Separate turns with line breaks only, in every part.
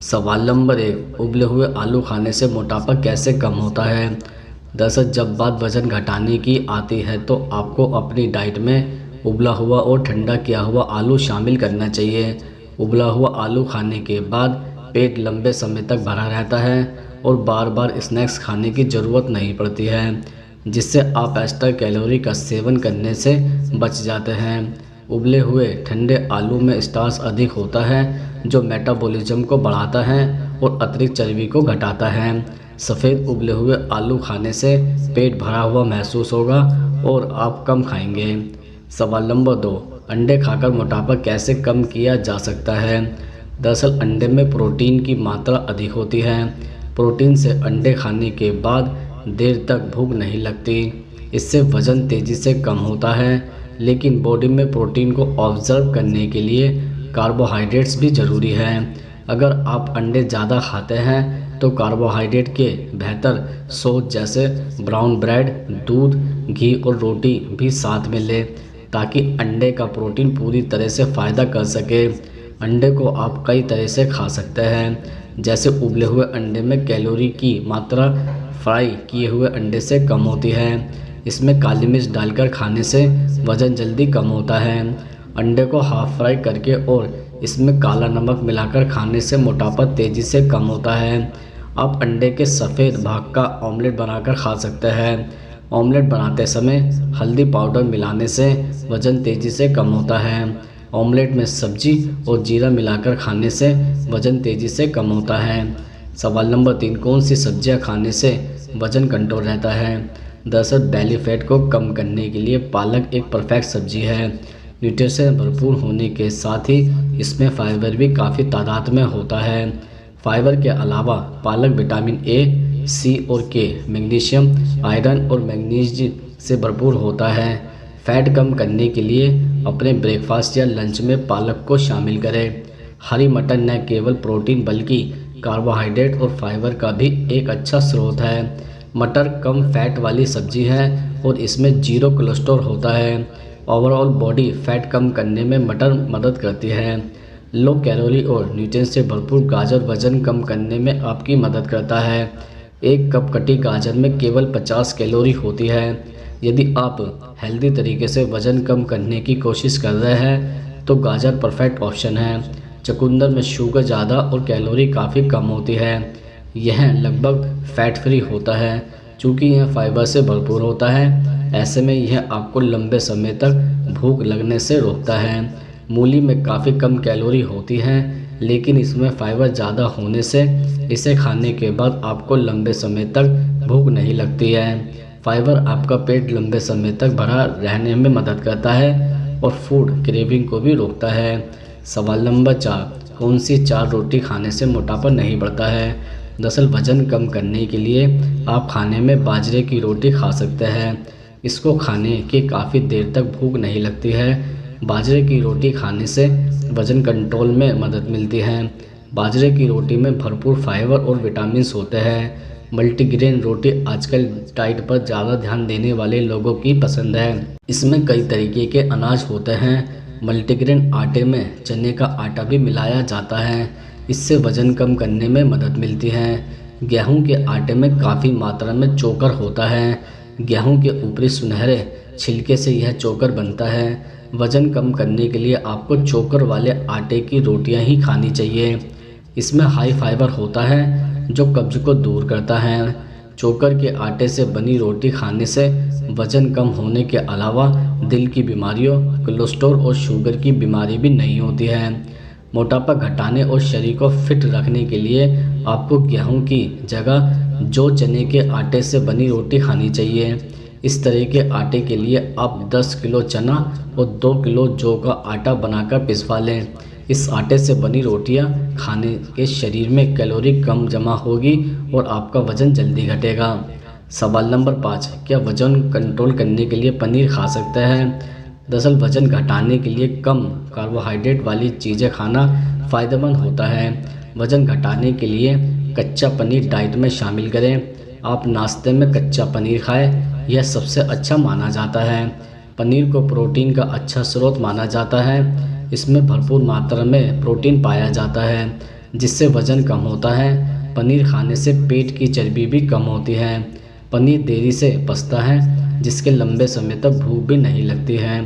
सवाल नंबर 1, उबले हुए आलू खाने से मोटापा कैसे कम होता है। दरअसल जब बात वजन घटाने की आती है तो आपको अपनी डाइट में उबला हुआ और ठंडा किया हुआ आलू शामिल करना चाहिए। उबला हुआ आलू खाने के बाद पेट लंबे समय तक भरा रहता है और बार बार स्नैक्स खाने की ज़रूरत नहीं पड़ती है, जिससे आप एक्स्ट्रा कैलोरी का सेवन करने से बच जाते हैं। उबले हुए ठंडे आलू में स्टार्च अधिक होता है जो मेटाबॉलिज्म को बढ़ाता है और अतिरिक्त चर्बी को घटाता है। सफ़ेद उबले हुए आलू खाने से पेट भरा हुआ महसूस होगा और आप कम खाएंगे। सवाल नंबर 2, अंडे खाकर मोटापा कैसे कम किया जा सकता है। दरअसल अंडे में प्रोटीन की मात्रा अधिक होती है। प्रोटीन से अंडे खाने के बाद देर तक भूख नहीं लगती। इससे वज़न तेज़ी से कम होता है, लेकिन बॉडी में प्रोटीन को ऑब्जर्व करने के लिए कार्बोहाइड्रेट्स भी ज़रूरी है। अगर आप अंडे ज़्यादा खाते हैं तो कार्बोहाइड्रेट के बेहतर सोर्स जैसे ब्राउन ब्रेड, दूध, घी और रोटी भी साथ में लें ताकि अंडे का प्रोटीन पूरी तरह से फ़ायदा कर सके। अंडे को आप कई तरह से खा सकते हैं, जैसे उबले हुए अंडे में कैलोरी की मात्रा फ्राई किए हुए अंडे से कम होती है। इसमें काली मिर्च डालकर खाने से वज़न जल्दी कम होता है। अंडे को हाफ फ्राई करके और इसमें काला नमक मिलाकर खाने से मोटापा तेज़ी से कम होता है। आप अंडे के सफ़ेद भाग का ऑमलेट बनाकर खा सकते हैं। ऑमलेट बनाते समय हल्दी पाउडर मिलाने से वज़न तेज़ी से कम होता है। ऑमलेट में सब्जी और जीरा मिलाकर खाने से वज़न तेज़ी से कम होता है। सवाल नंबर 3, कौन सी सब्जियां खाने से वज़न कंट्रोल रहता है। दरअसल बेली फैट को कम करने के लिए पालक एक परफेक्ट सब्जी है। न्यूट्रिशन से भरपूर होने के साथ ही इसमें फाइबर भी काफ़ी तादाद में होता है। फाइबर के अलावा पालक विटामिन ए, सी और के, मैग्नीशियम, आयरन और मैग्नीज से भरपूर होता है। फैट कम करने के लिए अपने ब्रेकफास्ट या लंच में पालक को शामिल करें। हरी मटर न केवल प्रोटीन बल्कि कार्बोहाइड्रेट और फाइबर का भी एक अच्छा स्रोत है। मटर कम फैट वाली सब्जी है और इसमें जीरो कोलेस्ट्रॉल होता है। ओवरऑल बॉडी फैट कम करने में मटर मदद करती है। लो कैलोरी और न्यूट्रिशन से भरपूर गाजर वज़न कम करने में आपकी मदद करता है। एक कप कटी गाजर में केवल 50 कैलोरी होती है। यदि आप हेल्दी तरीके से वज़न कम करने की कोशिश कर रहे हैं तो गाजर परफेक्ट ऑप्शन है। चुकंदर में शुगर ज़्यादा और कैलोरी काफ़ी कम होती है। यह लगभग फैट फ्री होता है। चूँकि यह फाइबर से भरपूर होता है, ऐसे में यह आपको लंबे समय तक भूख लगने से रोकता है। मूली में काफ़ी कम कैलोरी होती है, लेकिन इसमें फाइबर ज़्यादा होने से इसे खाने के बाद आपको लंबे समय तक भूख नहीं लगती है। फाइबर आपका पेट लंबे समय तक भरा रहने में मदद करता है और फूड क्रेविंग को भी रोकता है। सवाल नंबर 4, कौन सी 4 रोटी खाने से मोटापा नहीं बढ़ता है। दरअसल वज़न कम करने के लिए आप खाने में बाजरे की रोटी खा सकते हैं। इसको खाने के काफ़ी देर तक भूख नहीं लगती है। बाजरे की रोटी खाने से वज़न कंट्रोल में मदद मिलती है। बाजरे की रोटी में भरपूर फाइबर और विटामिन्स होते हैं। मल्टीग्रेन रोटी आजकल डाइट पर ज़्यादा ध्यान देने वाले लोगों की पसंद है। इसमें कई तरीके के अनाज होते हैं। मल्टीग्रेन आटे में चने का आटा भी मिलाया जाता है। इससे वज़न कम करने में मदद मिलती है। गेहूं के आटे में काफ़ी मात्रा में चोकर होता है। गेहूं के ऊपरी सुनहरे छिलके से यह चोकर बनता है। वज़न कम करने के लिए आपको चोकर वाले आटे की रोटियां ही खानी चाहिए। इसमें हाई फाइबर होता है जो कब्ज को दूर करता है। चोकर के आटे से बनी रोटी खाने से वज़न कम होने के अलावा दिल की बीमारियों, कोलेस्ट्रॉल और शुगर की बीमारी भी नहीं होती है। मोटापा घटाने और शरीर को फिट रखने के लिए आपको गेहूं की जगह जौ चने के आटे से बनी रोटी खानी चाहिए। इस तरह के आटे के लिए आप 10 किलो चना और 2 किलो जौ का आटा बनाकर पिसवा लें। इस आटे से बनी रोटियां खाने के शरीर में कैलोरी कम जमा होगी और आपका वज़न जल्दी घटेगा। सवाल नंबर 5, क्या वज़न कंट्रोल करने के लिए पनीर खा सकते हैं। दरअसल वज़न घटाने के लिए कम कार्बोहाइड्रेट वाली चीज़ें खाना फ़ायदेमंद होता है। वज़न घटाने के लिए कच्चा पनीर डाइट में शामिल करें। आप नाश्ते में कच्चा पनीर खाएं, यह सबसे अच्छा माना जाता है। पनीर को प्रोटीन का अच्छा स्रोत माना जाता है। इसमें भरपूर मात्रा में प्रोटीन पाया जाता है। जिससे वज़न कम होता है। पनीर खाने से पेट की चर्बी भी कम होती है। पनीर देरी से पचता है, जिसके लंबे समय तक भूख भी नहीं लगती है।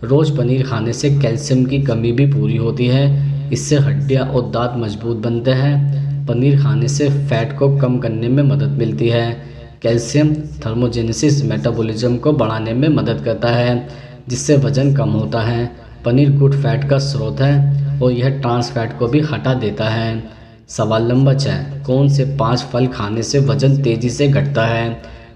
रोज़ पनीर खाने से कैल्शियम की कमी भी पूरी होती है। इससे हड्डियां और दांत मजबूत बनते हैं। पनीर खाने से फैट को कम करने में मदद मिलती है। कैल्शियम थर्मोजेनेसिस मेटाबॉलिज्म को बढ़ाने में मदद करता है, जिससे वज़न कम होता है। पनीर गुड फैट का स्रोत है और यह ट्रांस फैट को भी हटा देता है। सवाल नंबर 6, कौन से 5 फल खाने से वज़न तेज़ी से घटता है?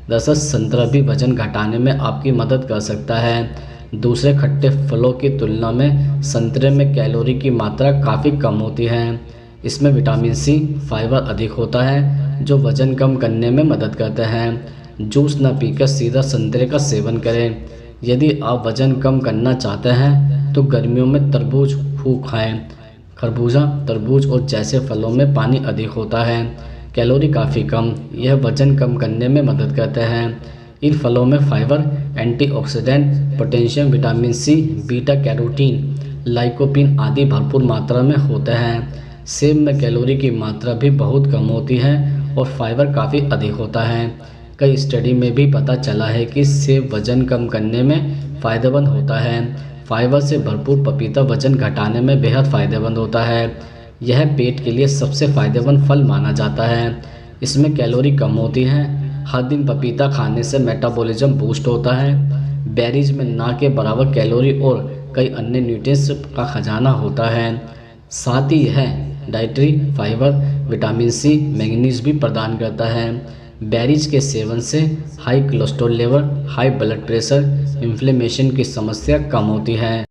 दरअसल संतरा भी वज़न घटाने में आपकी मदद कर सकता है। दूसरे खट्टे फलों की तुलना में संतरे में कैलोरी की मात्रा काफ़ी कम होती है। इसमें विटामिन सी, फाइबर अधिक होता है, जो वज़न कम करने में मदद करते हैं। जूस न पीकर सीधा संतरे का सेवन करें। यदि आप वज़न कम करना चाहते हैं तो गर्मियों में तरबूज खूब खाएं। खरबूजा, तरबूज और जैसे फलों में पानी अधिक होता है, कैलोरी काफ़ी कम। यह वज़न कम करने में मदद करते हैं। इन फलों में fibre, antioxidant, potassium, vitamin C, beta carotene, lycopene आदि भरपूर मात्रा में होते हैं। सेब में कैलोरी की मात्रा भी बहुत कम होती है और फाइबर काफ़ी अधिक होता है। कई स्टडी में भी पता चला है कि सेब वज़न कम करने में फ़ायदेमंद होता है। फाइबर से भरपूर पपीता वज़न घटाने में बेहद फ़ायदेमंद होता है। यह पेट के लिए सबसे फ़ायदेमंद फल माना जाता है। इसमें कैलोरी कम होती है। हर दिन पपीता खाने से मेटाबॉलिज्म बूस्ट होता है। बेरीज में ना के बराबर कैलोरी और कई अन्य न्यूट्रिएंट्स का खजाना होता है। साथ ही यह dietary fibre, vitamin C, manganese भी प्रदान करता है। बेरीज के सेवन से high cholesterol level, high blood pressure, inflammation की समस्या कम होती है।